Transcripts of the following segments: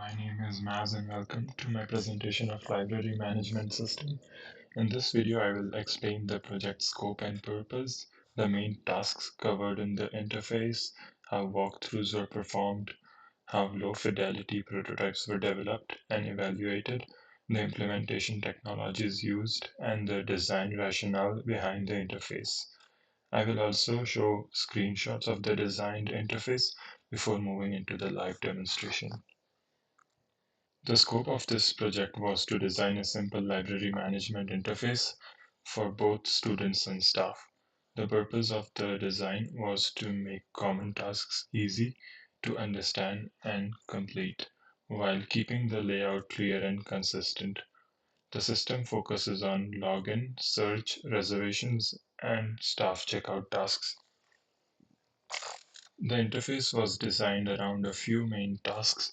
My name is Maz and welcome to my presentation of Library Management System. In this video, I will explain the project scope and purpose, the main tasks covered in the interface, how walkthroughs were performed, how low-fidelity prototypes were developed and evaluated, the implementation technologies used, and the design rationale behind the interface. I will also show screenshots of the designed interface before moving into the live demonstration. The scope of this project was to design a simple library management interface for both students and staff. The purpose of the design was to make common tasks easy to understand and complete, while keeping the layout clear and consistent. The system focuses on login, search, reservations, and staff checkout tasks. The interface was designed around a few main tasks.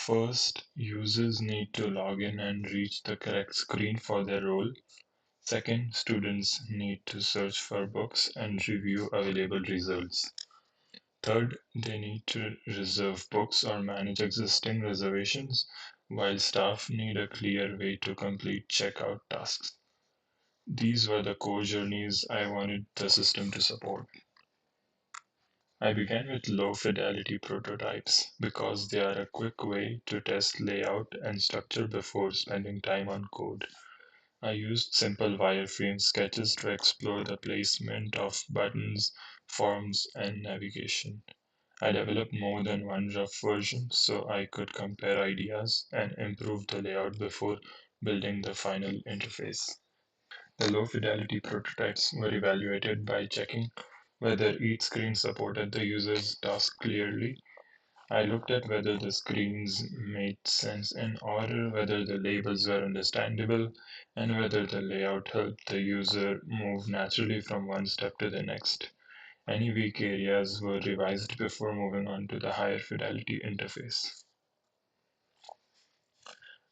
First, users need to log in and reach the correct screen for their role. Second, students need to search for books and review available results. Third, they need to reserve books or manage existing reservations, while staff need a clear way to complete checkout tasks. These were the core journeys I wanted the system to support. I began with low fidelity prototypes because they are a quick way to test layout and structure before spending time on code. I used simple wireframe sketches to explore the placement of buttons, forms, and navigation. I developed more than one rough version so I could compare ideas and improve the layout before building the final interface. The low fidelity prototypes were evaluated by checking whether each screen supported the user's task clearly. I looked at whether the screens made sense in order, whether the labels were understandable, and whether the layout helped the user move naturally from one step to the next. Any weak areas were revised before moving on to the higher fidelity interface.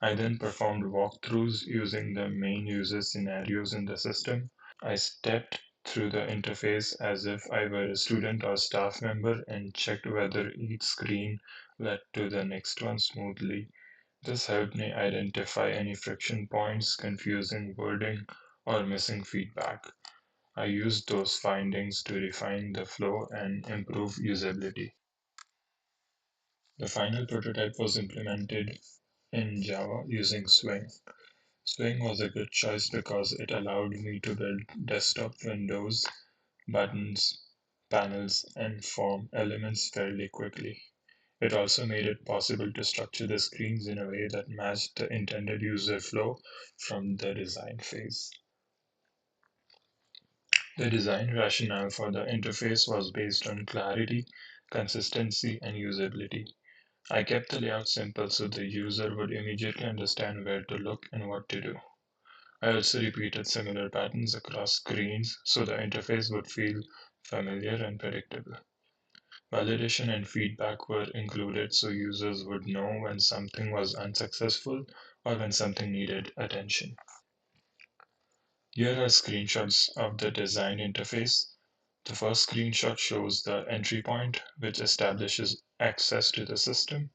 I then performed walkthroughs using the main user scenarios in the system. I stepped through the interface as if I were a student or staff member and checked whether each screen led to the next one smoothly. This helped me identify any friction points, confusing wording, or missing feedback. I used those findings to refine the flow and improve usability. The final prototype was implemented in Java using Swing. Swing was a good choice because it allowed me to build desktop windows, buttons, panels, and form elements fairly quickly. It also made it possible to structure the screens in a way that matched the intended user flow from the design phase. The design rationale for the interface was based on clarity, consistency, and usability. I kept the layout simple so the user would immediately understand where to look and what to do. I also repeated similar patterns across screens so the interface would feel familiar and predictable. Validation and feedback were included so users would know when something was unsuccessful or when something needed attention. Here are screenshots of the design interface. The first screenshot shows the entry point, which establishes access to the system.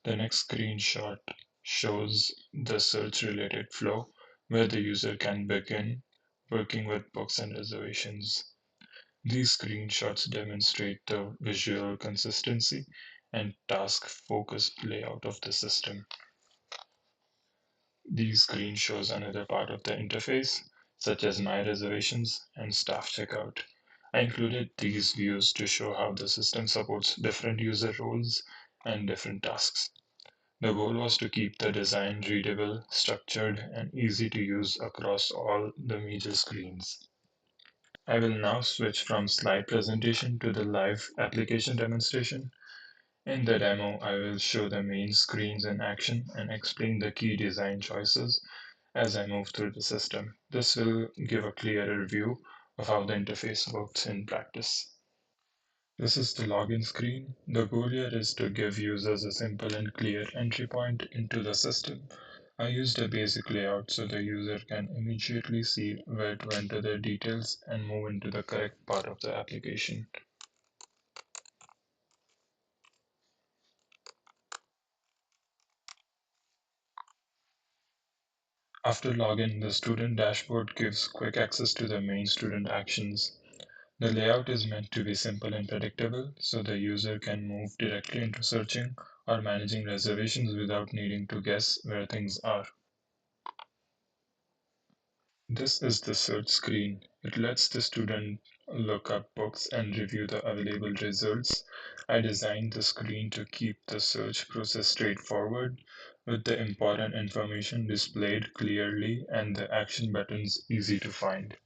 The next screenshot shows the search-related flow, where the user can begin working with books and reservations. These screenshots demonstrate the visual consistency and task-focused layout of the system. These screens shows another part of the interface, such as My Reservations and Staff Checkout. I included these views to show how the system supports different user roles and different tasks. The goal was to keep the design readable, structured, and easy to use across all the major screens. I will now switch from slide presentation to the live application demonstration. In the demo, I will show the main screens in action and explain the key design choices as I move through the system. This will give a clearer view of how the interface works in practice. This is the login screen. The goal here is to give users a simple and clear entry point into the system. I used a basic layout so the user can immediately see where to enter their details and move into the correct part of the application. After login, the student dashboard gives quick access to the main student actions. The layout is meant to be simple and predictable, so the user can move directly into searching or managing reservations without needing to guess where things are. This is the search screen. It lets the student look up books and review the available results. I designed the screen to keep the search process straightforward, with the important information displayed clearly and the action buttons easy to find.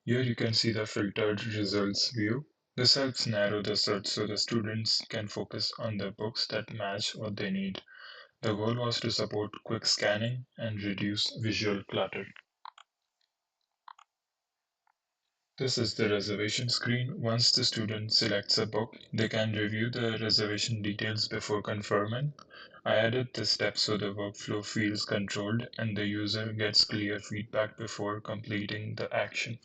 Here you can see the filtered results view. This helps narrow the search so the students can focus on the books that match what they need. The goal was to support quick scanning and reduce visual clutter. This is the reservation screen. Once the student selects a book, they can review the reservation details before confirming. I added this step so the workflow feels controlled and the user gets clear feedback before completing the action.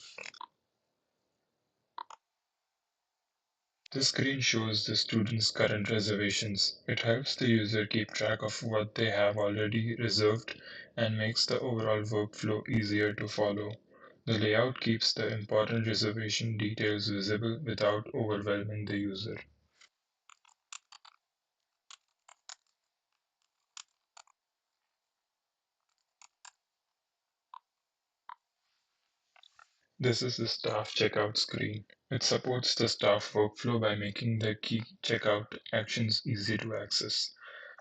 This screen shows the student's current reservations. It helps the user keep track of what they have already reserved and makes the overall workflow easier to follow. The layout keeps the important reservation details visible without overwhelming the user. This is the staff checkout screen. It supports the staff workflow by making the key checkout actions easy to access.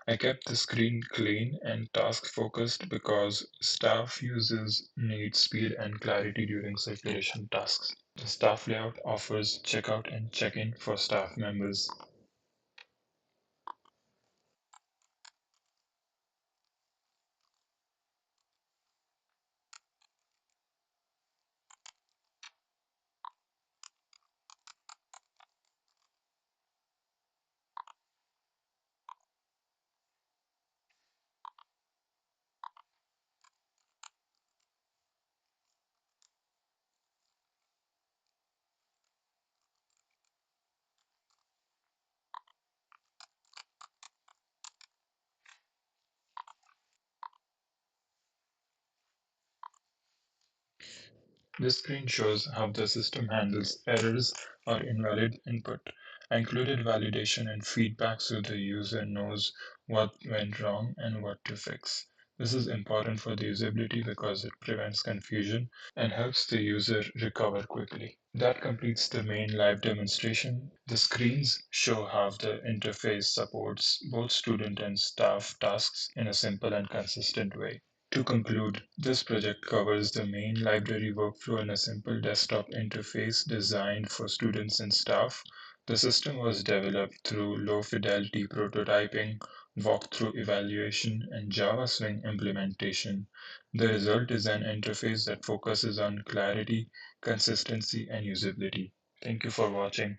I kept the screen clean and task focused because staff users need speed and clarity during circulation tasks. The staff layout offers checkout and check-in for staff members. This screen shows how the system handles errors or invalid input. I included validation and feedback so the user knows what went wrong and what to fix. This is important for the usability because it prevents confusion and helps the user recover quickly. That completes the main live demonstration. The screens show how the interface supports both student and staff tasks in a simple and consistent way. To conclude, this project covers the main library workflow in a simple desktop interface designed for students and staff. The system was developed through low fidelity prototyping, walkthrough evaluation, and Java Swing implementation. The result is an interface that focuses on clarity, consistency, and usability. Thank you for watching.